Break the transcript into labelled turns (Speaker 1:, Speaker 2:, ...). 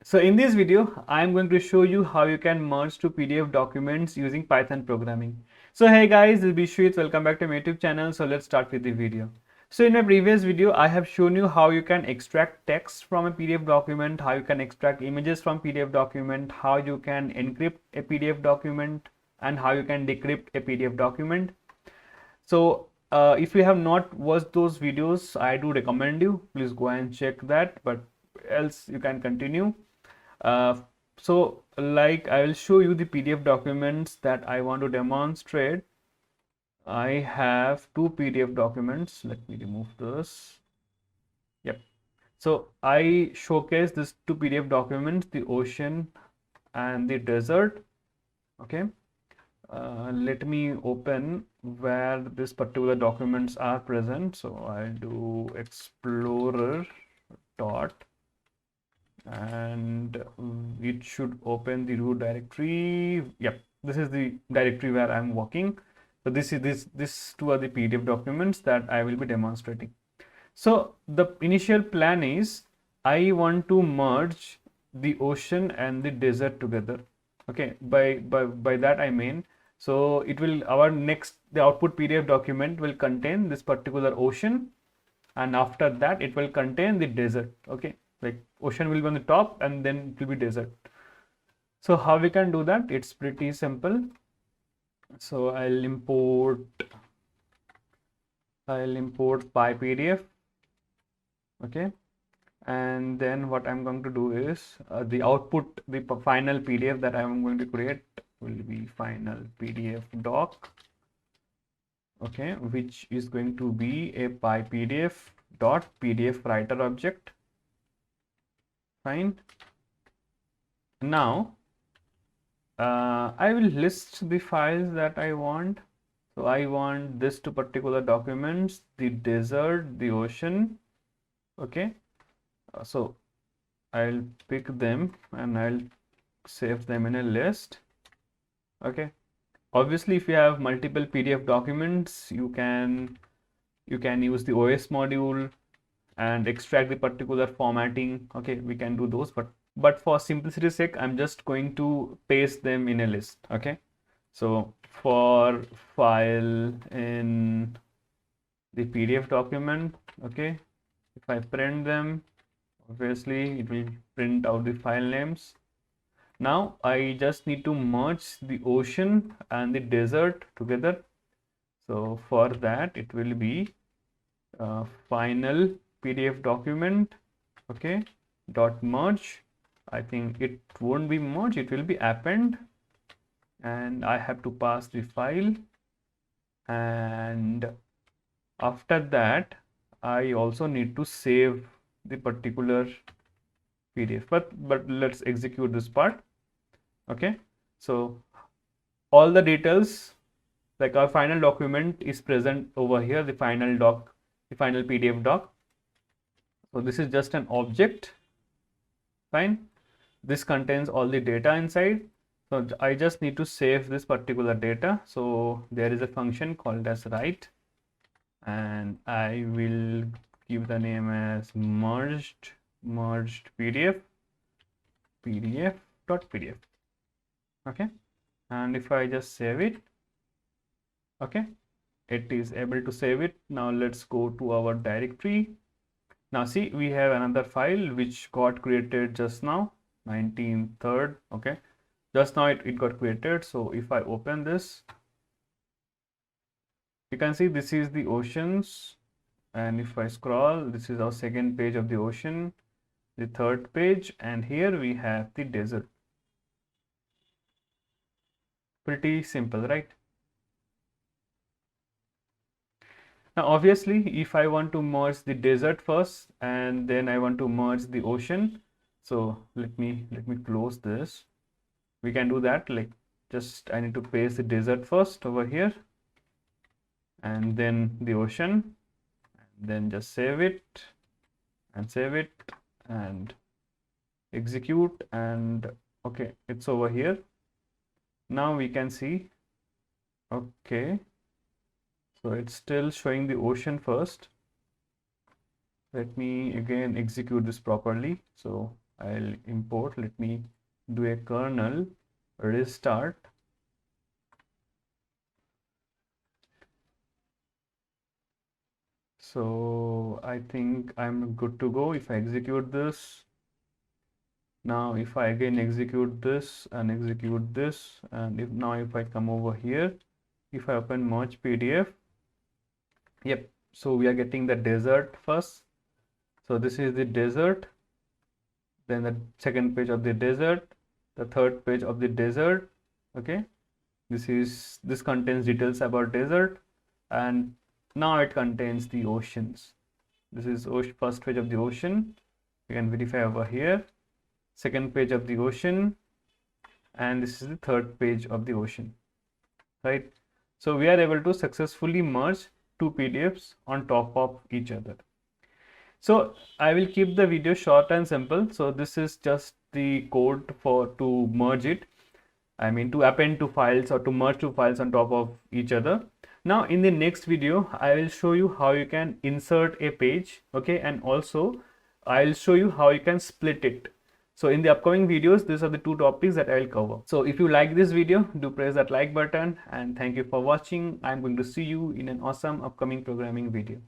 Speaker 1: So in this video, I am going to show you how you can merge two PDF documents using Python programming. So hey guys, this is Biswajit. Welcome back to my YouTube channel. So let's start with the video. So in my previous video, I have shown you how you can extract text from a PDF document, how you can extract images from PDF document, how you can encrypt a PDF document, and how you can decrypt a PDF document. So if you have not watched those videos, I do recommend you, please go and check that, but else you can continue. So like I will show you the PDF documents that I want to demonstrate. I have two PDF documents. Let me remove this. Yep. So I showcase these two PDF documents, the ocean and the desert. Okay. Let me open where this particular documents are present. So I'll do explorer dot and it should open the root directory. Yep, this is the directory where I'm working. So these two are the PDF documents that I will be demonstrating. So the initial plan is I want to merge the ocean and the desert together. Okay, by that I mean, so it will the output PDF document will contain this particular ocean, and after that it will contain the desert. Okay, like ocean will be on the top and then it will be desert. So how we can do that? It's pretty simple. So I'll import PyPDF. Okay, and then what I'm going to do is the output, the final PDF that I'm going to create will be final PDF doc. Okay, which is going to be a PyPDF.pdf writer object. Fine. Now I will list the files that I want. So I want this two particular documents, the desert, the ocean. Okay, so I'll pick them and I'll save them in a list. Okay, obviously if you have multiple PDF documents, you can use the OS module and extract the particular formatting. Okay, we can do those, but for simplicity's sake, I'm just going to paste them in a list. Okay, so for file in the PDF document, okay, if I print them, obviously it will print out the file names. Now I just need to merge the ocean and the desert together. So for that it will be final PDF document, okay, dot merge. I think it won't be merge, it will be append, and I have to pass the file, and after that I also need to save the particular PDF, but let's execute this part. Okay, so all the details, like our final document is present over here, the final doc, the final PDF doc. So this is just an object. Fine, this contains all the data inside. So I just need to save this particular data. So there is a function called as write, and I will give the name as merged PDF.pdf. Okay, and if I just save it, okay, it is able to save it. Now let's go to our directory. Now see, we have another file which got created just now, 19/3. Okay, just now it got created. So if I open this, you can see this is the oceans, and if I scroll, this is our second page of the ocean, the third page, and here we have the desert. Pretty simple, right? Now obviously if I want to merge the desert first and then I want to merge the ocean, so let me close this. We can do that, like just I need to paste the desert first over here and then the ocean, and then just save it and execute, and okay, it's over here. Now we can see, okay, so it's still showing the ocean first. Let me again execute this properly. So I'll import, let me do a kernel restart. So I think I'm good to go. If I execute this, now if I again execute this, and if I come over here, if I open merge PDF, yep, so we are getting the desert first. So this is the desert, then the second page of the desert, the third page of the desert. Okay, this contains details about desert, and now it contains the oceans. This is first page of the ocean. You can verify over here. Second page of the ocean, and this is the third page of the ocean, right? So we are able to successfully merge two PDFs on top of each other. So I will keep the video short and simple. So this is just the code to merge it. I mean to append two files or to merge two files on top of each other. Now in the next video, I will show you how you can insert a page, okay, and also I'll show you how you can split it. So in the upcoming videos, these are the two topics that I will cover. So if you like this video, do press that like button, and thank you for watching. I'm going to see you in an awesome upcoming programming video.